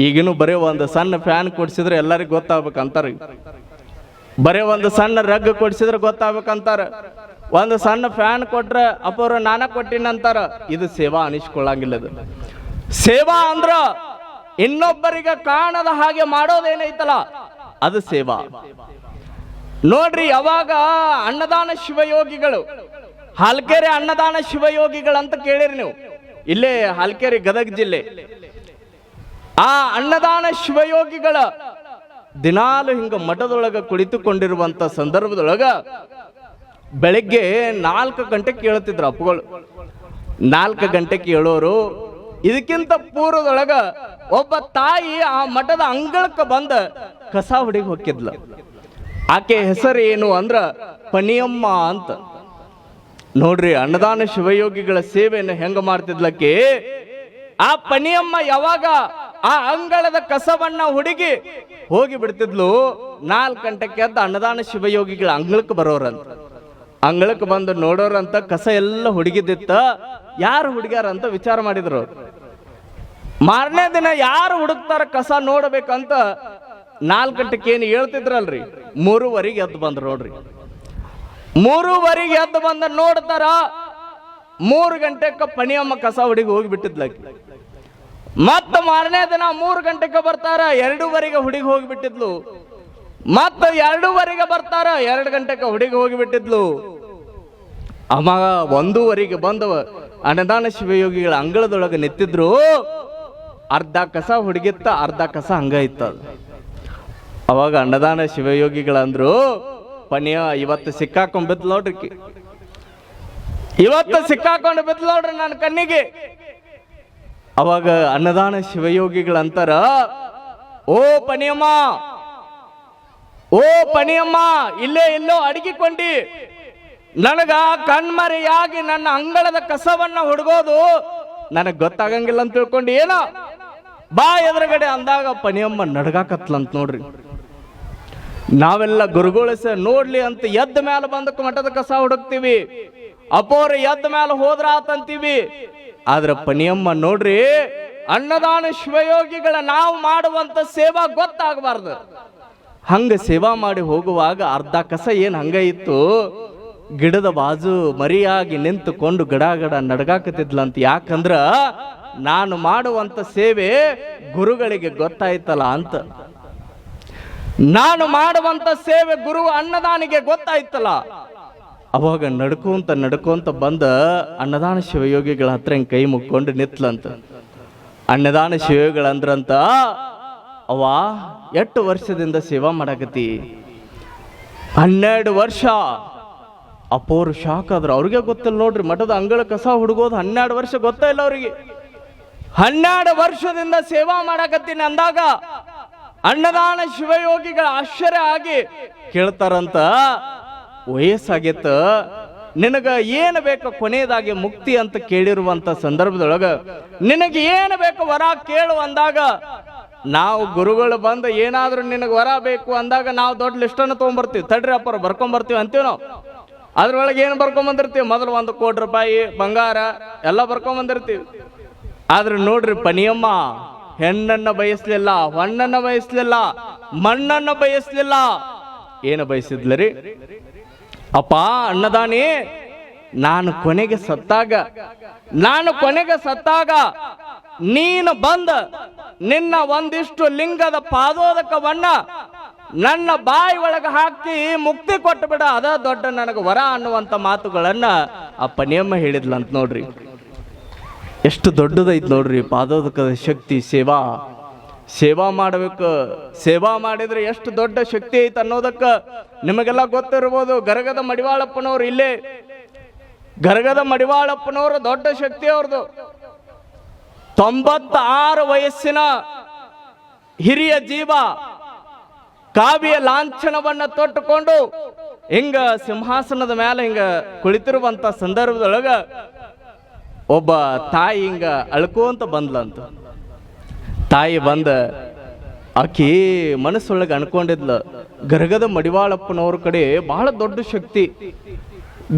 ಈಗಿನೂ ಬರೀ ಒಂದು ಸಣ್ಣ ಫ್ಯಾನ್ ಕೊಡ್ಸಿದ್ರೆ ಎಲ್ಲರಿಗೂ ಗೊತ್ತಾಗ್ಬೇಕಂತಾರ. ಬರೀ ಒಂದು ಸಣ್ಣ ರಗ್ ಕೊಡ್ಸಿದ್ರೆ ಗೊತ್ತಾಗ್ಬೇಕಂತಾರ. ಒಂದು ಸಣ್ಣ ಫ್ಯಾನ್ ಕೊಟ್ರೆ ಅಪ್ಪವ್ರು ನಾನ ಕೊಟ್ಟಿನಂತಾರ. ಇದು ಸೇವಾ ಅನಿಸ್ಕೊಳ್ಳಂಗಿಲ್ಲ. ಇದು ಸೇವಾ ಅಂದ್ರ ಇನ್ನೊಬ್ಬರಿಗೆ ಕಾಣದ ಹಾಗೆ ಮಾಡೋದೇನೈತಲ್ಲ ಅದು ಸೇವಾ. ನೋಡ್ರಿ, ಯಾವಾಗ ಅನ್ನದಾನ ಶಿವಯೋಗಿಗಳು, ಹಾಲ್ಕೆರೆ ಅನ್ನದಾನ ಶಿವಯೋಗಿಗಳಂತ ಕೇಳಿರಿ ನೀವು, ಇಲ್ಲೇ ಹಾಲ್ಕೆರೆ ಗದಗ ಜಿಲ್ಲೆ. ಆ ಅನ್ನದಾನ ಶಿವಯೋಗಿಗಳ ದಿನಾಲು ಹಿಂಗ ಮಠದೊಳಗ ಕುಳಿತುಕೊಂಡಿರುವಂತ ಸಂದರ್ಭದೊಳಗ ಬೆಳಗ್ಗೆ 4 ಗಂಟೆಗೆ ಕೇಳ್ತಿದ್ರು ಅಪ್ಪುಗಳು. 4 ಗಂಟೆಗೆ ಹೇಳೋರು. ಇದಕ್ಕಿಂತ ಪೂರ್ವದೊಳಗ ಒಬ್ಬ ತಾಯಿ ಆ ಮಠದ ಅಂಗಳಕ್ಕೆ ಬಂದ ಕಸ ಹೊಡಿಗೆ ಹೋಗಿದ್ಲ. ಆಕೆ ಹೆಸರು ಏನು ಅಂದ್ರ ಪನಿಯಮ್ಮ ಅಂತ. ನೋಡ್ರಿ, ಅನ್ನದಾನ ಶಿವಯೋಗಿಗಳ ಸೇವೆಯನ್ನು ಹೆಂಗ ಮಾಡ್ತಿದ್ಲಕ್ಕೆ. ಆ ಪನಿಯಮ್ಮ ಯಾವಾಗ ಆ ಅಂಗಳದ ಕಸವನ್ನ ಹುಡುಗಿ ಹೋಗಿ ಬಿಡ್ತಿದ್ಲು, 4 ಗಂಟೆಗೆ ಎದ್ದು ಅನ್ನದಾನ ಶಿವಯೋಗಿಗಳ ಅಂಗಳಕ್ಕೆ ಬರೋರಂತ. ಅಂಗಳಕ್ಕೆ ಬಂದು ನೋಡೋರಂತ ಕಸ ಎಲ್ಲ ಹುಡುಗಿದ್ದಿತ್ತ. ಯಾರು ಹುಡುಗ್ಯಾರಂತ ವಿಚಾರ ಮಾಡಿದ್ರು. ಮಾರನೇ ದಿನ ಯಾರು ಹುಡುಕ್ತಾರ ಕಸ ನೋಡ್ಬೇಕಂತ 4 ಗಂಟೆಗೆ ಏನು ಹೇಳ್ತಿದ್ರಲ್ರಿ, 3:15 ಎದ್ದು ಬಂದ್ರು. ನೋಡ್ರಿ, 3:15 ಎದ್ದು ಬಂದ ನೋಡ್ತಾರ. 3 ಗಂಟೆಗೆ ಪನಿಯಮ್ಮ ಕಸ ಹುಡುಗಿ ಹೋಗಿಬಿಟ್ಟಿದ್ಲಕ್ಕೆ. ಮತ್ತ ಮಾರನೇ ದಿನ 3 ಗಂಟೆಗೆ ಬರ್ತಾರ. 2:15 ಹುಡುಗಿ ಹೋಗಿಬಿಟ್ಟಿದ್ಲು. ಮತ್ತ 2:15 ಬರ್ತಾರ. 2 ಗಂಟೆಗೆ ಹುಡುಗಿ ಹೋಗಿಬಿಟ್ಟಿದ್ಲು. ಅಮ್ಮ 1:15 ಬಂದವ ಅನ್ನದಾನ ಶಿವಯೋಗಿಗಳ ಅಂಗಳದೊಳಗೆ ನಿಂತಿದ್ರು. ಅರ್ಧ ಕಸ ಹುಡುಗಿತ್ತ, ಅರ್ಧ ಕಸ ಹಂಗ ಇತ್ತ. ಅವಾಗ ಅನ್ನದಾನ ಶಿವಯೋಗಿಗಳಂದ್ರು, ಪನಿಯ ಇವತ್ತು ಸಿಕ್ಕಾಕೊಂಡ್ ಬಿದ್ಲು ನೋಡ್ರಿ, ಇವತ್ತು ಸಿಕ್ಕಾಕೊಂಡು ಬಿದ್ಲು ನೋಡ್ರಿ ನನ್ನ ಕಣ್ಣಿಗೆ. ಅವಾಗ ಅನ್ನದಾನ ಶಿವಯೋಗಿಗಳಂತಾರ, ಓ ಪನಿಯಮ್ಮ, ಓ ಪನಿಯಮ್ಮ, ಇಲ್ಲೇ ಎಲ್ಲೋ ಅಡಗಿಕೊಂಡಿ. ನನಗ ಕಣ್ಮರೆಯಾಗಿ ನನ್ನ ಅಂಗಳದ ಕಸವನ್ನ ಹುಡುಗೋದು ನನಗ್ ಗೊತ್ತಾಗಂಗಿಲ್ಲ ಅಂತ ತಿಳ್ಕೊಂಡು ಏನೋ ಬಾ ಎದುರುಗಡೆ ಅಂದಾಗ ಪನಿಯಮ್ಮ ನಡ್ಗಾಕತ್ಲಂತ. ನೋಡ್ರಿ, ನಾವೆಲ್ಲ ಗುರುಗೊಳಿಸ ನೋಡ್ಲಿ ಅಂತ ಎದ್ದ ಮೇಲೆ ಬಂದಕ್ಕೆ ಮಠದ ಕಸ ಹುಡುಕ್ತಿವಿ, ಅಪ್ಪೋರು ಎದ್ದ ಮೇಲೆ ಹೋದ್ರ ಆತಂತೀವಿ. ಆದ್ರೆ ಪನಿಯಮ್ಮ ನೋಡ್ರಿ, ಅನ್ನದಾನ ಶಿವಯೋಗಿಗಳ ನಾವು ಮಾಡುವಂತ ಸೇವಾ ಗೊತ್ತಾಗಬಾರ್ದು. ಹಂಗ ಸೇವಾ ಮಾಡಿ ಹೋಗುವಾಗ ಅರ್ಧ ಕಸ ಏನ್ ಹಂಗ ಇತ್ತು, ಗಿಡದ ಬಾಜು ಮರಿಯಾಗಿ ನಿಂತುಕೊಂಡು ಗಡ ಗಡ ನಡ್ಗಾಕತಿದ್ಲಂತ. ಯಾಕಂದ್ರ ನಾನು ಮಾಡುವಂತ ಸೇವೆ ಗುರುಗಳಿಗೆ ಗೊತ್ತಾಯ್ತಲ್ಲ ಅಂತ. ನಾನು ಮಾಡುವಂತ ಸೇವೆ ಗುರು ಅನ್ನದಾನಿಗೆ ಗೊತ್ತಾಯ್ತಲ್ಲ. ಅವಾಗ ನಡ್ಕೊಂತ ಬಂದ ಅನ್ನದಾನ ಶಿವಯೋಗಿಗಳ ಹತ್ರ ಕೈ ಮುಕ್ಕೊಂಡು ನಿತ್ಲಂತ. ಅನ್ನದಾನ ಶಿವಯೋಗಿಗಳಂದ್ರಂತ, ಅವ 8 ವರ್ಷದಿಂದ ಸೇವಾ ಮಾಡಕತಿ. 12 ವರ್ಷ. ಅಪ್ಪೋರು ಶಾಕ್ ಆದ್ರ. ಅವ್ರಿಗೆ ಗೊತ್ತಿಲ್ಲ ನೋಡ್ರಿ, ಮಠದ ಅಂಗಳ ಕಸ ಹುಡುಗೋದು 12 ವರ್ಷ ಗೊತ್ತಾ ಇಲ್ಲ ಅವ್ರಿಗೆ. 12 ವರ್ಷದಿಂದ ಸೇವಾ ಮಾಡಕತ್ತೀನಿ ಅಂದಾಗ ಅನ್ನದಾನ ಶಿವಯೋಗಿಗಳ ಆಶ್ಚರ್ಯ ಆಗಿ ಕೇಳ್ತಾರಂತ, ವಯಸ್ಸಾಗಿತ್ತ, ನಿನಗ ಏನು ಬೇಕು ಕೊನೆಯದಾಗಿ ಮುಕ್ತಿ ಅಂತ ಕೇಳಿರುವಂತ ಸಂದರ್ಭದೊಳಗ ನಿನಗೆ ಏನು ಬೇಕು ವರ ಕೇಳು ಅಂದಾಗ, ನಾವು ಗುರುಗಳು ಬಂದು ಏನಾದ್ರೂ ನಿನಗೆ ವರ ಬೇಕು ಅಂದಾಗ ನಾವು ದೊಡ್ಡ ಲಿಸ್ಟನ್ನು ತೊಗೊಂಡ್ಬರ್ತೀವಿ. ತಡ್ರಿ ಅಪ್ಪರ ಬರ್ಕೊಂಬರ್ತೀವಿ ಅಂತೀವಿ ನಾವು. ಅದ್ರೊಳಗೆ ಏನು ಬರ್ಕೊಂಬಂದಿರ್ತೀವಿ, ಮೊದಲು 1 ಕೋಟಿ ರೂಪಾಯಿ ಬಂಗಾರ ಎಲ್ಲ ಬರ್ಕೊಂಬಂದಿರ್ತೀವಿ. ಆದ್ರೆ ನೋಡ್ರಿ, ಪನಿಯಮ್ಮ ಹೆಣ್ಣನ್ನ ಬಯಸ್ಲಿಲ್ಲ, ಹೊಣ್ಣನ್ನ ಬಯಸ್ಲಿಲ್ಲ, ಮಣ್ಣನ್ನ ಬಯಸ್ಲಿಲ್ಲ. ಏನು ಬಯಸಿದ್ಲರಿ? ಅಪ್ಪ ಅನ್ನದಾನಿ, ನಾನು ಕೊನೆಗೆ ಸತ್ತಾಗ ನೀನು ಬಂದ ನಿನ್ನ ಒಂದಿಷ್ಟು ಲಿಂಗದ ಪಾದೋದಕವನ್ನ ನನ್ನ ಬಾಯಿ ಒಳಗೆ ಹಾಕಿ ಮುಕ್ತಿ ಕೊಟ್ಟು ಬಿಡ, ಅದ ದೊಡ್ಡ ನನಗೆ ವರ ಅನ್ನುವಂತ ಮಾತುಗಳನ್ನ ಆ ಪನಿಯಮ್ಮ ಹೇಳಿದ್ಲಂತ. ನೋಡ್ರಿ, ಎಷ್ಟು ದೊಡ್ಡದೈತ್ ನೋಡ್ರಿ ಪಾದೋದಕದ ಶಕ್ತಿ. ಸೇವಾ ಮಾಡಬೇಕು. ಸೇವಾ ಮಾಡಿದ್ರೆ ಎಷ್ಟು ದೊಡ್ಡ ಶಕ್ತಿ ಐತೆ ಅನ್ನೋದಕ್ಕ ನಿಮಗೆಲ್ಲ ಗೊತ್ತಿರ್ಬೋದು. ಗರಗದ ಮಡಿವಾಳಪ್ಪನವ್ರು, ಇಲ್ಲೇ ಗರಗದ ಮಡಿವಾಳಪ್ಪನವರು ದೊಡ್ಡ ಶಕ್ತಿ ಅವ್ರದ್ದು. 96 ವಯಸ್ಸಿನ ಹಿರಿಯ ಜೀವ ಕಾವ್ಯ ಲಾಂಛನವನ್ನ ತೊಟ್ಟುಕೊಂಡು ಹಿಂಗ ಸಿಂಹಾಸನದ ಮೇಲೆ ಹಿಂಗ ಕುಳಿತಿರುವಂತ ಸಂದರ್ಭದೊಳಗ ಒಬ್ಬ ತಾಯಿ ಹಿಂಗ ಅಳ್ಕೋಂತ ಬಂದ್ಲಂತ. ತಾಯಿ ಬಂದ ಆಕಿ ಮನಸ್ಸೊಳಗೆ ಅನ್ಕೊಂಡಿದ್ಲ, ಗರಗದ ಮಡಿವಾಳಪ್ಪನವ್ರ ಕಡೆ ಬಹಳ ದೊಡ್ಡ ಶಕ್ತಿ.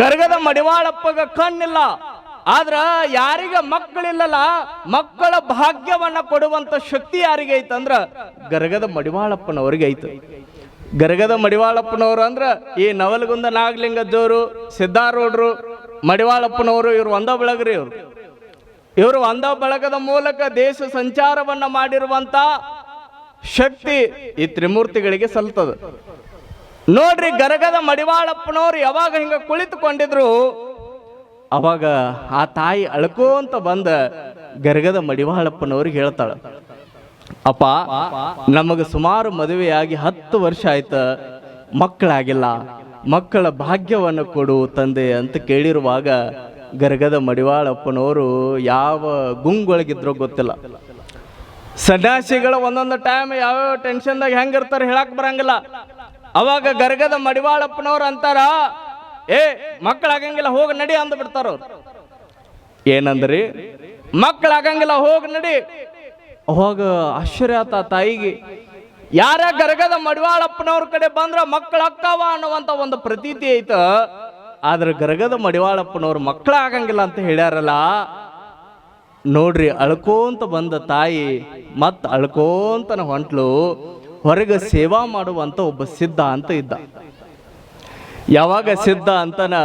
ಗರಗದ ಮಡಿವಾಳಪ್ಪಗ ಕಣ್ಣಿಲ್ಲ, ಆದ್ರ ಯಾರಿಗ ಮಕ್ಕಳಿಲ್ಲಲ್ಲ, ಮಕ್ಕಳ ಭಾಗ್ಯವನ್ನ ಕೊಡುವಂತ ಶಕ್ತಿ ಯಾರಿಗೆ ಐತಂದ್ರ ಗರಗದ ಮಡಿವಾಳಪ್ಪನವ್ರಿಗೆ ಐತ. ಗರಗದ ಮಡಿವಾಳಪ್ಪನವರು ಅಂದ್ರ ಈ ನವಲಗುಂದ ನಾಗಲಿಂಗಜ್ಜವರು, ಸಿದ್ದಾರೂಢರು, ಮಡಿವಾಳಪ್ಪನವರು, ಇವ್ರು ಒಂದ ಬೆಳಗ್ರಿ. ಇವರು ಒಂದ ಬಳಗದ ಮೂಲಕ ದೇಶ ಸಂಚಾರವನ್ನ ಮಾಡಿರುವಂತ ಶಕ್ತಿ ಈ ತ್ರಿಮೂರ್ತಿಗಳಿಗೆ ಸಲ್ತದ. ನೋಡ್ರಿ, ಗರಗದ ಮಡಿವಾಳಪ್ಪನವರು ಯಾವಾಗ ಹಿಂಗ ಕುಳಿತುಕೊಂಡಿದ್ರು, ಅವಾಗ ಆ ತಾಯಿ ಅಳ್ಕೋಂತ ಬಂದ ಗರಗದ ಮಡಿವಾಳಪ್ಪನವ್ರಿಗೆ ಹೇಳ್ತಾಳ, ಅಪ್ಪ, ನಮಗ ಸುಮಾರು ಮದುವೆಯಾಗಿ 10 ವರ್ಷ ಆಯ್ತ, ಮಕ್ಕಳಾಗಿಲ್ಲ, ಮಕ್ಕಳ ಭಾಗ್ಯವನ್ನು ಕೊಡು ತಂದೆ ಅಂತ ಕೇಳಿರುವಾಗ ಗರಗದ ಮಡಿವಾಳಪ್ಪನವರು ಯಾವ ಗುಂಗೊಳಗಿದ್ರೋ ಗೊತ್ತಿಲ್ಲ. ಸನ್ಯಾಸಿಗಳ ಒಂದೊಂದು ಟೈಮ್ ಯಾವ್ಯಾವ ಟೆನ್ಷನ್ದಾಗ ಹೆಂಗಿರ್ತಾರೆ ಹೇಳಕ್ ಬರಂಗಿಲ್ಲ. ಅವಾಗ ಗರಗದ ಮಡಿವಾಳಪ್ಪನವ್ರು ಅಂತಾರ, ಮಕ್ಕಳಾಗಂಗಿಲ್ಲ, ಹೋಗಿ ನಡಿ ಅಂದ್ ಬಿಡ್ತಾರ. ಏನಂದ್ರಿ, ಮಕ್ಕಳಾಗಂಗಿಲ್ಲ, ಹೋಗಿ ನಡಿ. ಅವಾಗ ಆಶ್ಚರ್ಯ ಆತ ತಾಯಿಗೆ. ಯಾರ ಗರಗದ ಮಡಿವಾಳಪ್ಪನವ್ರ ಕಡೆ ಬಂದ್ರ ಮಕ್ಕಳಕ್ಕವ ಅನ್ನುವಂತ ಒಂದು ಪ್ರತೀತಿ ಐತ. ಆದ್ರೆ ಗರಗದ ಮಡಿವಾಳಪ್ಪನವ್ರು ಮಕ್ಕಳಾಗಂಗಿಲ್ಲ ಅಂತ ಹೇಳ್ಯಾರಲ್ಲ. ನೋಡ್ರಿ, ಅಳ್ಕೋಂತ ಬಂದ ತಾಯಿ ಮತ್ ಅಳ್ಕೋಂತನ ಹೊಂಟ್ಲು. ಹೊರಗೆ ಸೇವಾ ಮಾಡುವಂತ ಒಬ್ಬ ಸಿದ್ಧ ಅಂತ ಇದ್ದ. ಯಾವಾಗ ಸಿದ್ಧ ಅಂತನ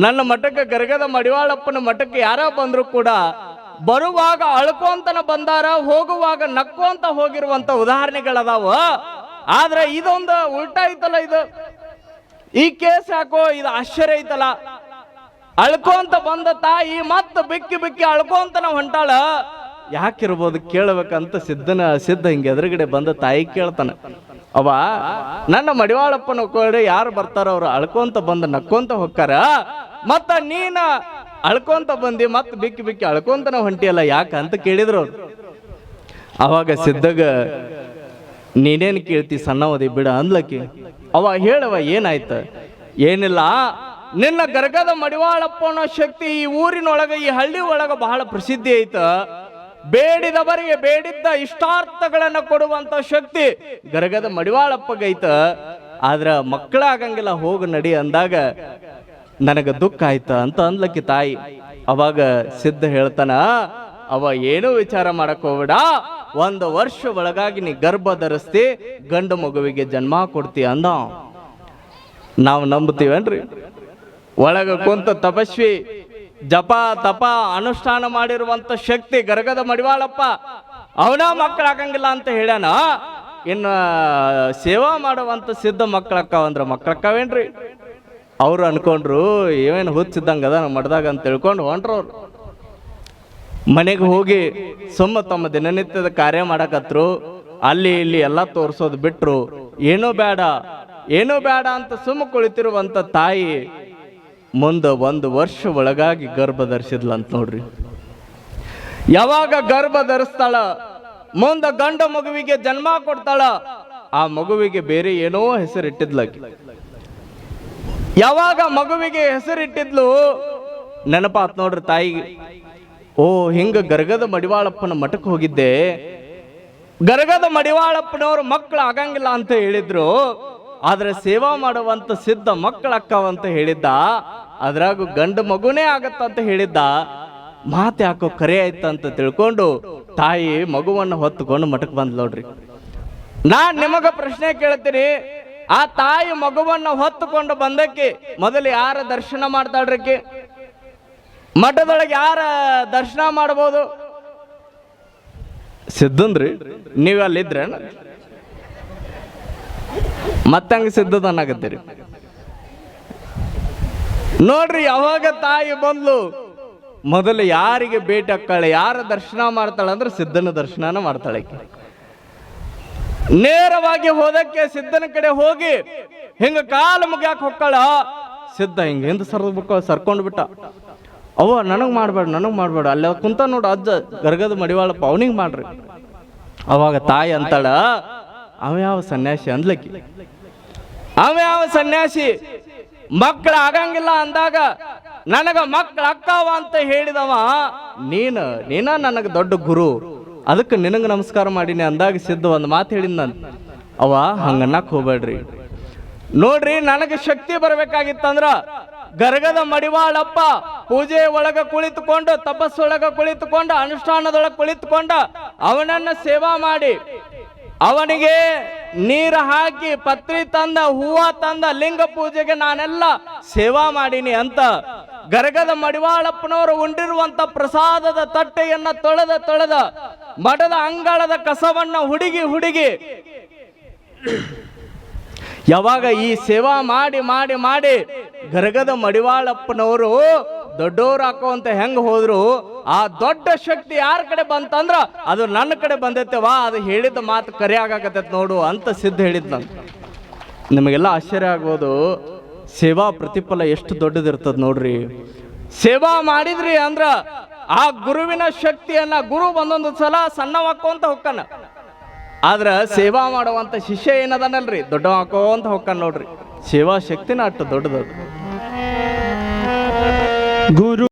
ನನ್ನ ಮಠಕ್ಕೆ, ಗರಗದ ಮಡಿವಾಳಪ್ಪನ ಮಠಕ್ಕೆ ಯಾರ ಬಂದ್ರು ಕೂಡ ಬರುವಾಗ ಅಳ್ಕೋಂತನ ಬಂದಾರ, ಹೋಗುವಾಗ ನಕ್ಕೋಂತ ಹೋಗಿರುವಂತ ಉದಾಹರಣೆಗಳದಾವ. ಆದ್ರೆ ಇದೊಂದು ಉಲ್ಟಾ ಐತಲ್ಲ, ಇದು ಈ ಕೇಸ್ ಯಾಕೋ ಇದು ಆಶ್ಚರ್ಯ ಐತಲ್ಲ. ಅಳ್ಕೋಂತ ಬಂದ ತಾಯಿ ಮತ್ತ ಬಿಕ್ಕಿ ಬಿಕ್ಕಿ ಅಳ್ಕೋಂತನ ಹೊಂಟಾಳ. ಯಾಕಿರ್ಬೋದು ಕೇಳಬೇಕಂತ ಸಿದ್ಧ ಹಿಂಗೆ ಎದುರುಗಡೆ ಬಂದ ತಾಯಿ ಕೇಳ್ತಾನ, ಅವ ನನ್ನ ಮಡಿವಾಳಪ್ಪನ ಕೊಡೆ ಯಾರು ಬರ್ತಾರ ಅವ್ರು ಅಳ್ಕೊಂತ ಬಂದ ನಕ್ಕೊಂತ ಹೋಗ್ತಾರ, ಮತ್ತ ನೀನ ಅಳ್ಕೊಂತ ಬಂದಿ ಮತ್ ಬಿಕ್ಕಿ ಬಿಕ್ಕಿ ಅಳ್ಕೊಂತನ ಹೊಂಟಿಯಲ್ಲ ಯಾಕ ಅಂತ ಕೇಳಿದ್ರು ಅವ್ರು. ಅವಾಗ ಸಿದ್ಧಗ, ನೀನೇನ್ ಕೇಳ್ತಿ ಸಣ್ಣವದಿ ಬಿಡ ಅಂದ್ಲಕ್ಕಿ. ಅವ ಹೇಳವ, ಏನಾಯ್ತ? ಏನಿಲ್ಲ, ನಿನ್ನ ಗರಗದ ಮಡಿವಾಳಪ್ಪನ ಶಕ್ತಿ ಈ ಊರಿನೊಳಗ, ಈ ಹಳ್ಳಿ ಒಳಗ ಬಹಳ ಪ್ರಸಿದ್ಧಿ ಐತ. ಬೇಡಿದವರಿಗೆ ಬೇಡಿದ್ದ ಇಷ್ಟಾರ್ಥಗಳನ್ನ ಕೊಡುವಂತ ಶಕ್ತಿ ಗರಗದ ಮಡಿವಾಳಪ್ಪಗೈತ. ಆದ್ರ ಮಕ್ಕಳಾಗಂಗಿಲ್ಲ, ಹೋಗ ನಡಿ ಅಂದಾಗ ನನಗ ದುಃಖ ಆಯ್ತ ಅಂತ ಅಂದ್ಲಕ್ಕಿ ತಾಯಿ. ಅವಾಗ ಸಿದ್ಧ ಹೇಳ್ತಾನ, ಅವ ಏನೂ ವಿಚಾರ ಮಾಡಕ್ ಹೋಗ್ಬೇಡ, 1 ವರ್ಷ ಒಳಗಾಗಿ ನೀ ಗರ್ಭ ಧರಿಸ್ತಿ, ಗಂಡು ಮಗುವಿಗೆ ಜನ್ಮ ಕೊಡ್ತಿ ಅಂದ. ನಾವು ನಂಬುತ್ತೀವೇನ್ರಿ? ಒಳಗ ಕುಂತ ತಪಸ್ವಿ, ಜಪ ತಪ ಅನುಷ್ಠಾನ ಮಾಡಿರುವಂತ ಶಕ್ತಿ ಗರಗದ ಮಡಿವಾಳಪ್ಪ, ಅವನ ಮಕ್ಕಳಾಗಂಗಿಲ್ಲ ಅಂತ ಹೇಳ್ಯಾನ. ಇನ್ನು ಸೇವಾ ಮಾಡುವಂತ ಸಿದ್ಧ ಮಕ್ಕಳಕ್ಕವಂದ್ರ ಮಕ್ಕಳಕ್ಕವೇನ್ರಿ? ಅವ್ರು ಅನ್ಕೊಂಡ್ರು ಏನೇನು ಹುಚ್ಚಿದ್ದಂಗ ಅದ ಮಡ್ದಾಗ ಅಂತ ತಿಳ್ಕೊಂಡು ಹೊಂಟ್ರವ್ರು. ಮನೆಗೆ ಹೋಗಿ ಸುಮ್ಮ ತಮ್ಮ ದಿನನಿತ್ಯದ ಕಾರ್ಯ ಮಾಡಕತ್ರು. ಅಲ್ಲಿ ಇಲ್ಲಿ ಎಲ್ಲ ತೋರ್ಸೋದು ಬಿಟ್ರು. ಏನೂ ಬೇಡ ಅಂತ ಸುಮ್ಮ ಕುಳಿತಿರುವಂತ ತಾಯಿ ಮುಂದೆ 1 ವರ್ಷ ಒಳಗಾಗಿ ಗರ್ಭ ಧರಿಸಿದ್ಲಂತ ನೋಡ್ರಿ. ಯಾವಾಗ ಗರ್ಭ ಧರಿಸ್ತಾಳ, ಮುಂದೆ ಗಂಡ ಮಗುವಿಗೆ ಜನ್ಮ ಕೊಡ್ತಾಳ. ಆ ಮಗುವಿಗೆ ಬೇರೆ ಏನೋ ಹೆಸರಿಟ್ಟಿದ್ಲಕ್ಕಿ. ಯಾವಾಗ ಮಗುವಿಗೆ ಹೆಸರಿಟ್ಟಿದ್ಲು ನೆನಪಾತ್ ನೋಡ್ರಿ ತಾಯಿಗೆ. ಓ, ಹಿಂಗ ಗರಗದ ಮಡಿವಾಳಪ್ಪನ ಮಠಕ್ಕೆ ಹೋಗಿದ್ದೆ, ಗರಗದ ಮಡಿವಾಳಪ್ಪನವ್ರು ಮಕ್ಕಳು ಆಗಂಗಿಲ್ಲ ಅಂತ ಹೇಳಿದ್ರು, ಆದ್ರೆ ಸೇವಾ ಮಾಡುವಂತ ಸಿದ್ಧ ಮಕ್ಕಳಕ್ಕವಂತ ಹೇಳಿದ್ದ. ಅದ್ರಾಗು ಗಂಡು ಮಗುನೇ ಆಗತ್ತಂತ ಹೇಳಿದ್ದ. ಮಾತು ಯಾಕೋ ಕರೆ ಆಯ್ತಂತ ತಿಳ್ಕೊಂಡು ತಾಯಿ ಮಗುವನ್ನ ಹೊತ್ತುಕೊಂಡು ಮಠಕ್ಕೆ ಬಂದ್ ನೋಡ್ರಿ. ನಾನ್ ನಿಮಗ ಪ್ರಶ್ನೆ ಕೇಳ್ತೀನಿ, ಆ ತಾಯಿ ಮಗುವನ್ನ ಹೊತ್ತುಕೊಂಡು ಬಂದಕ್ಕೆ ಮೊದಲು ಯಾರ ದರ್ಶನ ಮಾಡ್ತಾಳ್ರಿಕಿ? ಮಠದೊಳಗೆ ಯಾರ ದರ್ಶನ ಮಾಡಬಹುದು? ಸಿದ್ಧನ್ರಿ. ನೀವ್ ಅಲ್ಲಿದ್ರೆ ಮತ್ತಂಗ ಸಿದ್ಧದನ್ನಾಗತ್ತೀರಿ ನೋಡ್ರಿ. ಯಾವಾಗ ತಾಯಿ ಬಂದ್ಲು ಮೊದಲು ಯಾರಿಗೆ ಭೇಟಿ ಹಾಕ್ತಾಳೆ, ಯಾರ ದರ್ಶನ ಮಾಡ್ತಾಳೆ ಅಂದ್ರೆ ಸಿದ್ಧನ ದರ್ಶನ ಮಾಡ್ತಾಳೆ. ನೇರವಾಗಿ ಹೋದಕ್ಕೆ ಸಿದ್ಧನ ಕಡೆ ಹೋಗಿ ಹಿಂಗ ಕಾಲು ಮುಗ್ಯಾಕ ಹೊಕ್ಕಾಳ. ಸಿದ್ಧ ಹಿಂಗ ಹಿಂದ ಸರ್ಕೊಂಡು ಬಿಟ್ಟ. ಅವ ನನಗ್ ಮಾಡ್ಬೇಡ ಅಲ್ಲ ಕುಂತ ನೋಡು ಅಜ್ಜ ಗರಗದ ಮಡಿವಾಳಪ್ಪ, ಅವನಿಗೆ ಮಾಡ್ರಿ. ಅವಾಗ ತಾಯಿ ಅಂತಾಳ, ಅವ ಯಾವ ಸನ್ಯಾಸಿ ಅಂದ್ಲಕ್ಕಿ. ಅವ ಯಾವ ಸನ್ಯಾಸಿ? ಮಕ್ಕಳ ಆಗಂಗಿಲ್ಲ ಅಂದಾಗ ನನಗ ಮಕ್ಕಳ ಅಕ್ಕವ ಅಂತ ಹೇಳಿದವ ನೀನ ನನಗ ದೊಡ್ಡ ಗುರು, ಅದಕ್ಕೆ ನಿನಗ ನಮಸ್ಕಾರ ಮಾಡೀನಿ ಅಂದಾಗ ಸಿದ್ಧ ಒಂದು ಮಾತು ಹೇಳಿದ. ಅವ ಹಂಗನ್ನಕ್ ಹೋಗ್ಬೇಡ್ರಿ. ನೋಡ್ರಿ, ನನಗೆ ಶಕ್ತಿ ಬರ್ಬೇಕಾಗಿತ್ತಂದ್ರ ಗರಗದ ಮಡಿವಾಳಪ್ಪ ಪೂಜೆ ಒಳಗ ಕುಳಿತುಕೊಂಡು, ತಪಸ್ಸೊಳಗ ಕುಳಿತುಕೊಂಡು, ಅನುಷ್ಠಾನದೊಳಗೆ ಕುಳಿತುಕೊಂಡು ಅವನನ್ನ ಸೇವಾ ಮಾಡಿ, ಅವನಿಗೆ ನೀರು ಹಾಕಿ, ಪತ್ರಿ ತಂದ, ಹೂವ ತಂದ, ಲಿಂಗ ಪೂಜೆಗೆ ನಾನೆಲ್ಲ ಸೇವಾ ಮಾಡೀನಿ ಅಂತ ಗರಗದ ಮಡಿವಾಳಪ್ಪನವರು ಉಂಡಿರುವಂತ ಪ್ರಸಾದದ ತಟ್ಟೆಯನ್ನ ತೊಳೆದ ಮಠದ ಅಂಗಳದ ಕಸವನ್ನ ಹುಡುಗಿ ಯಾವಾಗ ಈ ಸೇವಾ ಮಾಡಿ ಮಾಡಿ ಮಾಡಿ ಗರಗದ ಮಡಿವಾಳಪ್ಪನವರು ದೊಡ್ಡವರು ಹಾಕುವಂತ ಹೆಂಗ ಹೋದ್ರು, ಆ ದೊಡ್ಡ ಶಕ್ತಿ ಯಾರ ಕಡೆ ಬಂತಂದ್ರ ಅದು ನನ್ನ ಕಡೆ ಬಂದೈತೆವಾ, ಅದು ಹೇಳಿದ ಮಾತು ಕರೆ ಆಗಾಕತ್ತೈತೆ ನೋಡು ಅಂತ ಸಿದ್ಧ ಹೇಳಿದ್ನಂತ. ನಿಮಗೆಲ್ಲ ಆಶ್ಚರ್ಯ ಆಗ್ಬೋದು, ಸೇವಾ ಪ್ರತಿಫಲ ಎಷ್ಟು ದೊಡ್ಡದಿರ್ತದ ನೋಡ್ರಿ. ಸೇವಾ ಮಾಡಿದ್ರಿ ಅಂದ್ರ ಆ ಗುರುವಿನ ಶಕ್ತಿಯನ್ನ, ಗುರು ಒಂದೊಂದು ಸಲ ಸಣ್ಣವಾಕೋಂತ ಹೊಕ್ಕನ, ಆದ್ರ ಸೇವಾ ಮಾಡುವಂತ ಶಿಷ್ಯ ಏನದನಲ್ರಿ ದೊಡ್ಡ ಹಾಕೋಂತ ಹೊಕ್ಕನ್ ನೋಡ್ರಿ. ಸೇವಾ ಶಕ್ತಿನ ಅಷ್ಟು ದೊಡ್ಡದು ಗುರು.